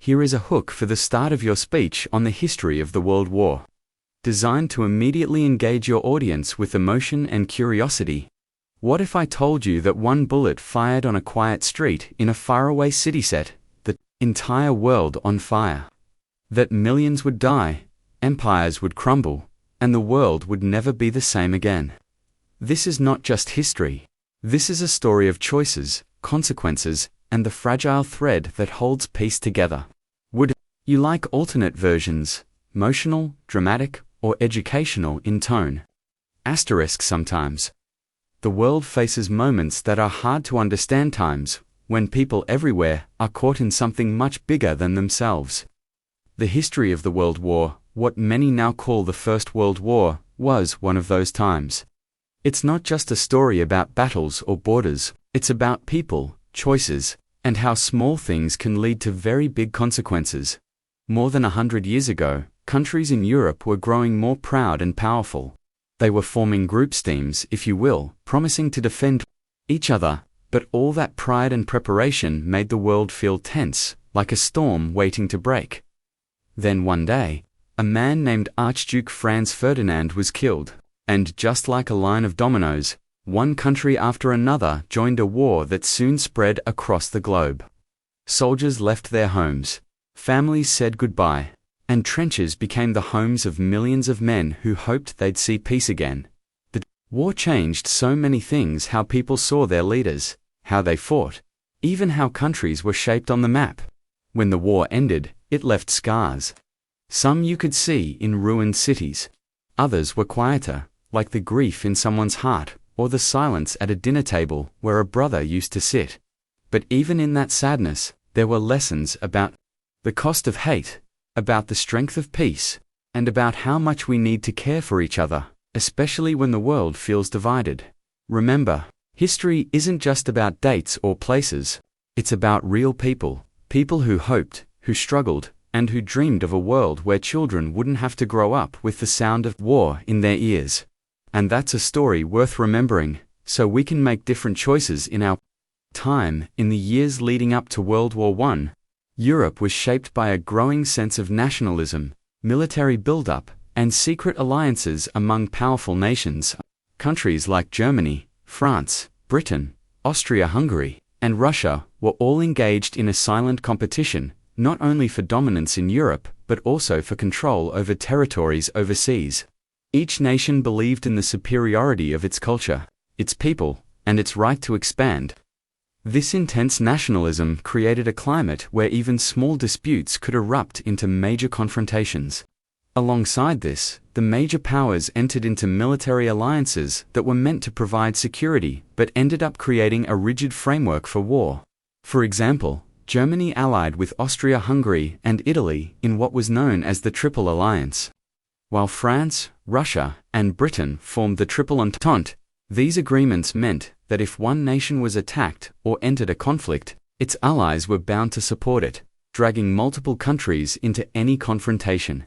Here is a hook for the start of your speech on the history of the World War, designed to immediately engage your audience with emotion and curiosity. What if I told you that one bullet fired on a quiet street in a faraway city set the entire world on fire? That millions would die, empires would crumble, and the world would never be the same again. This is not just history. This is a story of choices, consequences, and the fragile thread that holds peace together. Would you like alternate versions, emotional, dramatic, or educational in tone? Asterisk sometimes. The world faces moments that are hard to understand, times when people everywhere are caught in something much bigger than themselves. The history of the World War, what many now call the First World War, was one of those times. It's not just a story about battles or borders, it's about people, choices, and how small things can lead to very big consequences. More than 100 years ago, countries in Europe were growing more proud and powerful. They were forming group teams, if you will, promising to defend each other, but all that pride and preparation made the world feel tense, like a storm waiting to break. Then one day, a man named Archduke Franz Ferdinand was killed, and just like a line of dominoes, one country after another joined a war that soon spread across the globe. Soldiers left their homes, families said goodbye, and trenches became the homes of millions of men who hoped they'd see peace again. The war changed so many things: how people saw their leaders, how they fought, even how countries were shaped on the map. When the war ended, it left scars. Some you could see in ruined cities. Others were quieter, like the grief in someone's heart, or the silence at a dinner table where a brother used to sit. But even in that sadness, there were lessons about the cost of hate, about the strength of peace, and about how much we need to care for each other, especially when the world feels divided. Remember, history isn't just about dates or places. It's about real people, people who hoped, who struggled, and who dreamed of a world where children wouldn't have to grow up with the sound of war in their ears. And that's a story worth remembering, so we can make different choices in our time. In the years leading up to World War I, Europe was shaped by a growing sense of nationalism, military buildup, and secret alliances among powerful nations. Countries like Germany, France, Britain, Austria-Hungary, and Russia were all engaged in a silent competition, not only for dominance in Europe, but also for control over territories overseas. Each nation believed in the superiority of its culture, its people, and its right to expand. This intense nationalism created a climate where even small disputes could erupt into major confrontations. Alongside this, the major powers entered into military alliances that were meant to provide security but ended up creating a rigid framework for war. For example, Germany allied with Austria-Hungary and Italy in what was known as the Triple Alliance. While France, Russia, and Britain formed the Triple Entente, these agreements meant that if one nation was attacked or entered a conflict, its allies were bound to support it, dragging multiple countries into any confrontation.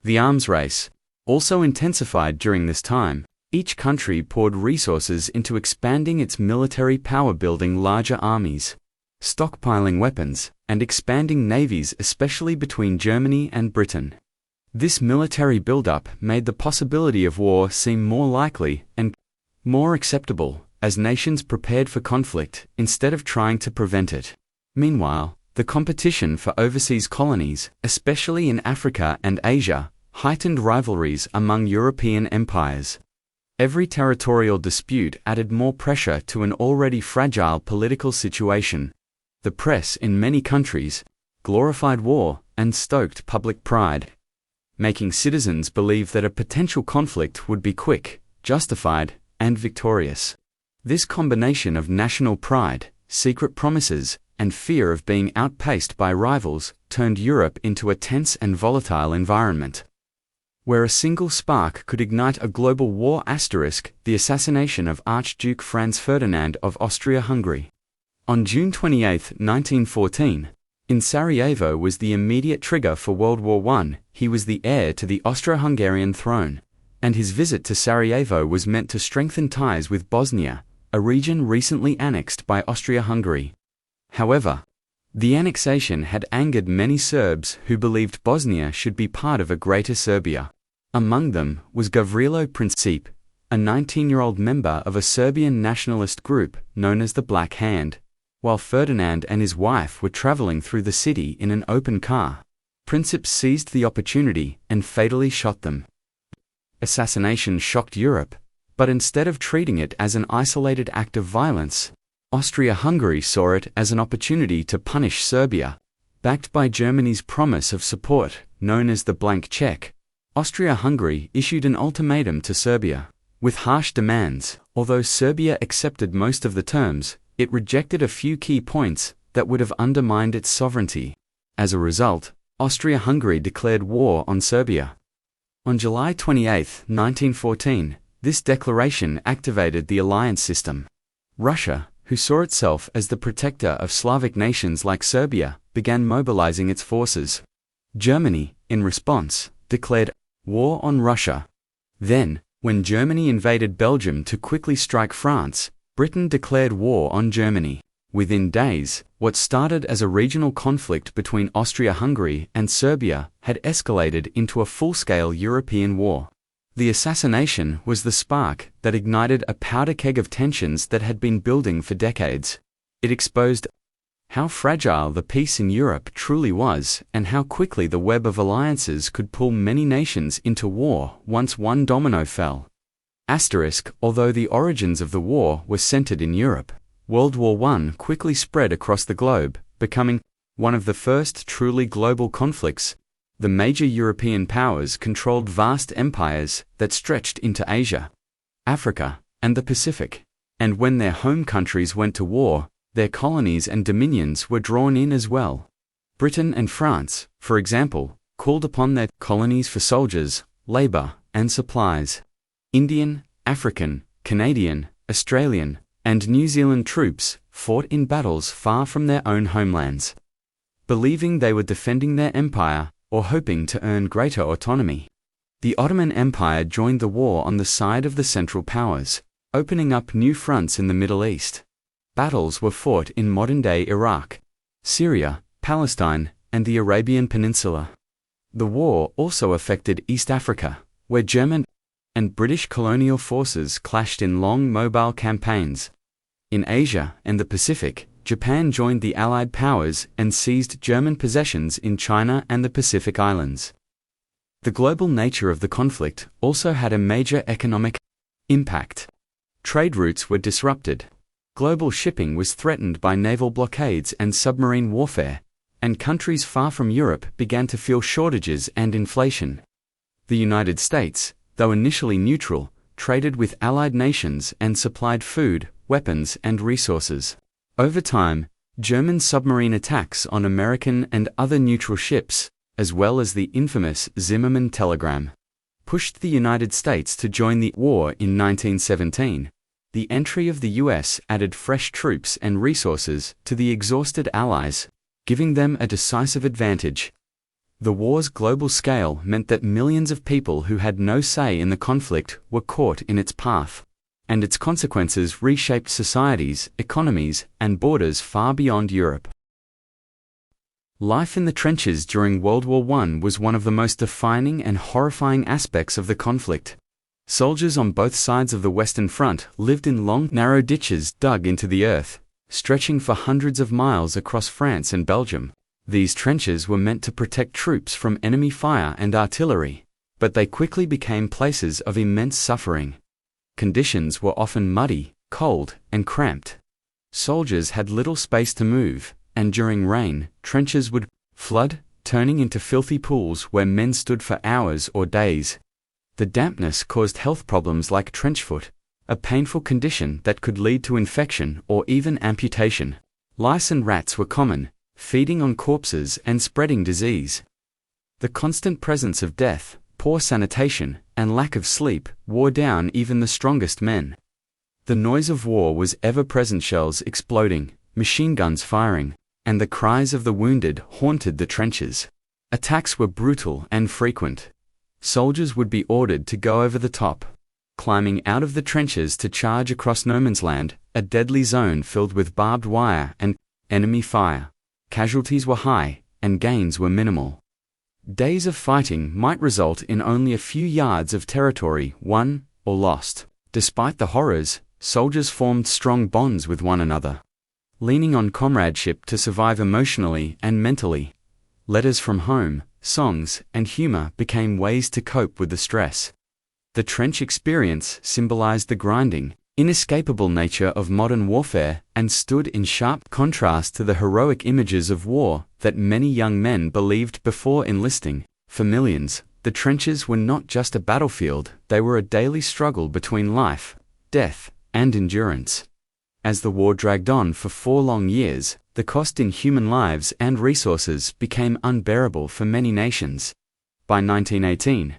The arms race also intensified during this time. Each country poured resources into expanding its military power, building larger armies, stockpiling weapons, and expanding navies, especially between Germany and Britain. This military buildup made the possibility of war seem more likely and more acceptable as nations prepared for conflict instead of trying to prevent it. Meanwhile, the competition for overseas colonies, especially in Africa and Asia, heightened rivalries among European empires. Every territorial dispute added more pressure to an already fragile political situation. The press in many countries glorified war and stoked public pride, making citizens believe that a potential conflict would be quick, justified, and victorious. This combination of national pride, secret promises, and fear of being outpaced by rivals turned Europe into a tense and volatile environment, where a single spark could ignite a global war. The assassination of Archduke Franz Ferdinand of Austria-Hungary. On June 28, 1914, in Sarajevo was the immediate trigger for World War I. He was the heir to the Austro-Hungarian throne, and his visit to Sarajevo was meant to strengthen ties with Bosnia, a region recently annexed by Austria-Hungary. However, The annexation had angered many Serbs who believed Bosnia should be part of a greater Serbia. Among them was Gavrilo Princip, a 19-year-old member of a Serbian nationalist group known as the Black Hand. While Ferdinand and his wife were traveling through the city in an open car, Princip seized the opportunity and fatally shot them. Assassination shocked Europe, but instead of treating it as an isolated act of violence, Austria-Hungary saw it as an opportunity to punish Serbia. Backed by Germany's promise of support, known as the blank check, Austria-Hungary issued an ultimatum to Serbia, with harsh demands. Although Serbia accepted most of the terms, it rejected a few key points that would have undermined its sovereignty. As a result, Austria-Hungary declared war on Serbia. On July 28, 1914, this declaration activated the alliance system. Russia, who saw itself as the protector of Slavic nations like Serbia, began mobilizing its forces. Germany, in response, declared war on Russia. Then, when Germany invaded Belgium to quickly strike France, Britain declared war on Germany. Within days, what started as a regional conflict between Austria-Hungary and Serbia had escalated into a full-scale European war. The assassination was the spark that ignited a powder keg of tensions that had been building for decades. It exposed how fragile the peace in Europe truly was and how quickly the web of alliances could pull many nations into war once one domino fell. Although the origins of the war were centered in Europe, World War I quickly spread across the globe, becoming one of the first truly global conflicts. The major European powers controlled vast empires that stretched into Asia, Africa, and the Pacific. And when their home countries went to war, their colonies and dominions were drawn in as well. Britain and France, for example, called upon their colonies for soldiers, labor, and supplies. Indian, African, Canadian, Australian, and New Zealand troops fought in battles far from their own homelands, believing they were defending their empire or hoping to earn greater autonomy. The Ottoman Empire joined the war on the side of the Central Powers, opening up new fronts in the Middle East. Battles were fought in modern-day Iraq, Syria, Palestine, and the Arabian Peninsula. The war also affected East Africa, where German and British colonial forces clashed in long mobile campaigns. In Asia and the Pacific, Japan joined the Allied powers and seized German possessions in China and the Pacific Islands. The global nature of the conflict also had a major economic impact. Trade routes were disrupted. Global shipping was threatened by naval blockades and submarine warfare, and countries far from Europe began to feel shortages and inflation. The United States, though initially neutral, traded with allied nations and supplied food, weapons, and resources. Over time, German submarine attacks on American and other neutral ships, as well as the infamous Zimmermann telegram, pushed the United States to join the war in 1917. The entry of the US added fresh troops and resources to the exhausted Allies, giving them a decisive advantage. The war's global scale meant that millions of people who had no say in the conflict were caught in its path, and its consequences reshaped societies, economies, and borders far beyond Europe. Life in the trenches during World War I was one of the most defining and horrifying aspects of the conflict. Soldiers on both sides of the Western Front lived in long, narrow ditches dug into the earth, stretching for hundreds of miles across France and Belgium. These trenches were meant to protect troops from enemy fire and artillery, but they quickly became places of immense suffering. Conditions were often muddy, cold, and cramped. Soldiers had little space to move, and during rain, trenches would flood, turning into filthy pools where men stood for hours or days. The dampness caused health problems like trenchfoot, a painful condition that could lead to infection or even amputation. Lice and rats were common, feeding on corpses and spreading disease. The constant presence of death, poor sanitation, and lack of sleep wore down even the strongest men. The noise of war was ever-present: shells exploding, machine guns firing, and the cries of the wounded haunted the trenches. Attacks were brutal and frequent. Soldiers would be ordered to go over the top, climbing out of the trenches to charge across no man's land, a deadly zone filled with barbed wire and enemy fire. casualties were high, and gains were minimal. Days of fighting might result in only a few yards of territory won or lost. Despite the horrors, soldiers formed strong bonds with one another, leaning on comradeship to survive emotionally and mentally. Letters from home, songs, and humor became ways to cope with the stress. The trench experience symbolized the grinding, inescapable nature of modern warfare and stood in sharp contrast to the heroic images of war that many young men believed before enlisting. For millions, the trenches were not just a battlefield, they were a daily struggle between life, death, and endurance. As the war dragged on for 4 long years, the cost in human lives and resources became unbearable for many nations. By 1918,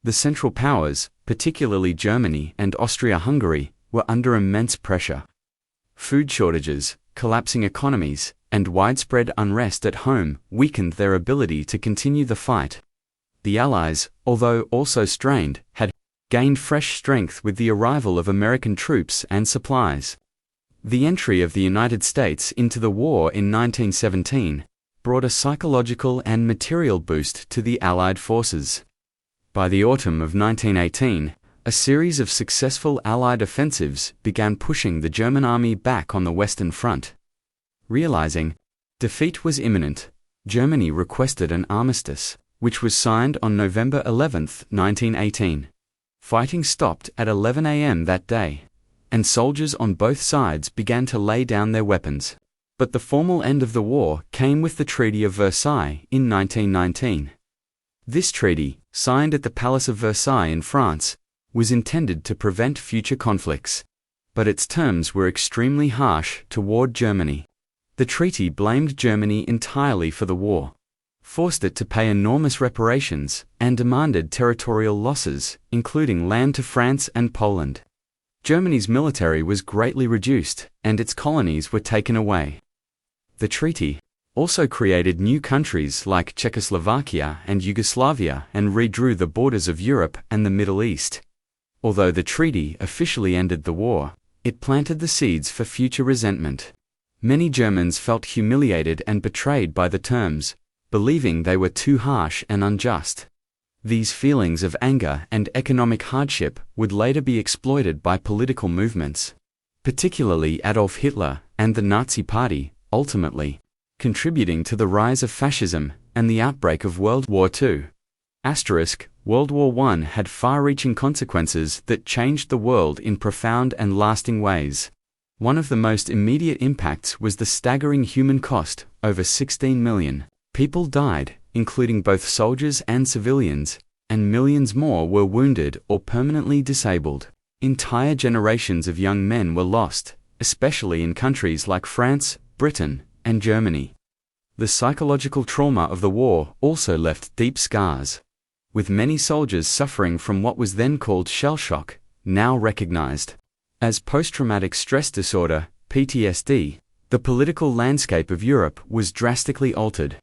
the Central Powers, particularly Germany and Austria-Hungary, were under immense pressure. Food shortages, collapsing economies, and widespread unrest at home weakened their ability to continue the fight. The Allies, although also strained, had gained fresh strength with the arrival of American troops and supplies. The entry of the United States into the war in 1917 brought a psychological and material boost to the Allied forces. By the autumn of 1918, a series of successful Allied offensives began pushing the German army back on the Western Front. Realizing defeat was imminent, Germany requested an armistice, which was signed on November 11, 1918. Fighting stopped at 11 a.m. that day, and soldiers on both sides began to lay down their weapons. But the formal end of the war came with the Treaty of Versailles in 1919. This treaty, signed at the Palace of Versailles in France, was intended to prevent future conflicts, but its terms were extremely harsh toward Germany. The treaty blamed Germany entirely for the war, forced it to pay enormous reparations, and demanded territorial losses, including land to France and Poland. Germany's military was greatly reduced, and its colonies were taken away. The treaty also created new countries like Czechoslovakia and Yugoslavia and redrew the borders of Europe and the Middle East. Although the treaty officially ended the war, it planted the seeds for future resentment. Many Germans felt humiliated and betrayed by the terms, believing they were too harsh and unjust. These feelings of anger and economic hardship would later be exploited by political movements, particularly Adolf Hitler and the Nazi Party, ultimately contributing to the rise of fascism and the outbreak of World War II. World War I had far-reaching consequences that changed the world in profound and lasting ways. One of the most immediate impacts was the staggering human cost. Over 16 million people died, including both soldiers and civilians, and millions more were wounded or permanently disabled. Entire generations of young men were lost, especially in countries like France, Britain, and Germany. The psychological trauma of the war also left deep scars, with many soldiers suffering from what was then called shell shock, now recognized as post-traumatic stress disorder, PTSD. The political landscape of Europe was drastically altered.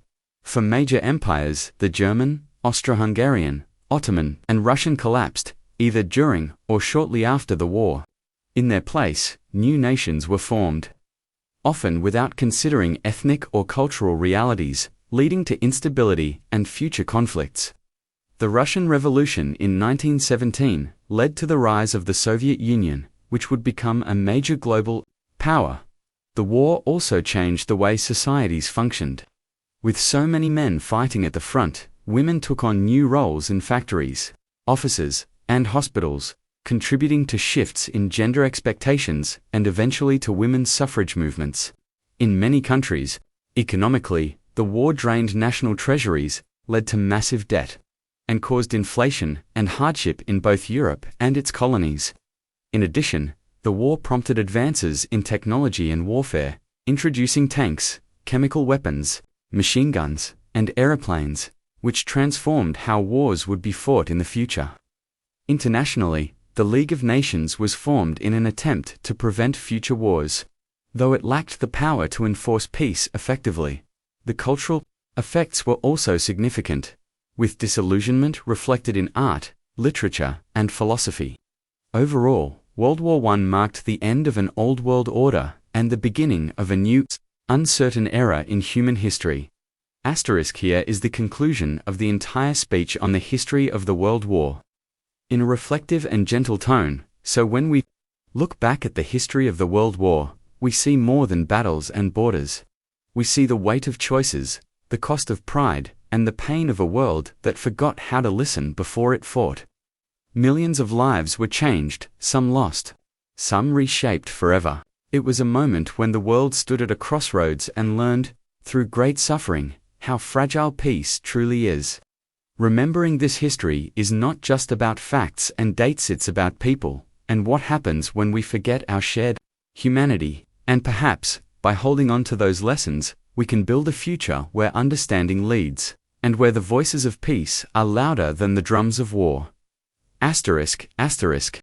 For major empires, the German, Austro-Hungarian, Ottoman, and Russian collapsed, either during or shortly after the war. In their place, new nations were formed, often without considering ethnic or cultural realities, leading to instability and future conflicts. The Russian Revolution in 1917 led to the rise of the Soviet Union, which would become a major global power. The war also changed the way societies functioned. With so many men fighting at the front, women took on new roles in factories, offices, and hospitals, contributing to shifts in gender expectations and eventually to women's suffrage movements. In many countries, economically, the war drained national treasuries, led to massive debt, and caused inflation and hardship in both Europe and its colonies. In addition, the war prompted advances in technology and warfare, introducing tanks, chemical weapons, machine guns, and aeroplanes, which transformed how wars would be fought in the future. Internationally, the League of Nations was formed in an attempt to prevent future wars. Though it lacked the power to enforce peace effectively, the cultural effects were also significant, with disillusionment reflected in art, literature, and philosophy. Overall, World War I marked the end of an old world order and the beginning of a new Uncertain era in human history. Asterisk here is the conclusion of the entire speech on the history of the World War. In a reflective and gentle tone, so when we look back at the history of the World War, we see more than battles and borders. We see the weight of choices, the cost of pride, and the pain of a world that forgot how to listen before it fought. Millions of lives were changed, some lost, some reshaped forever. It was a moment when the world stood at a crossroads and learned, through great suffering, how fragile peace truly is. Remembering this history is not just about facts and dates, it's about people, and what happens when we forget our shared humanity, and perhaps, by holding on to those lessons, we can build a future where understanding leads, and where the voices of peace are louder than the drums of war. Asterisk, asterisk.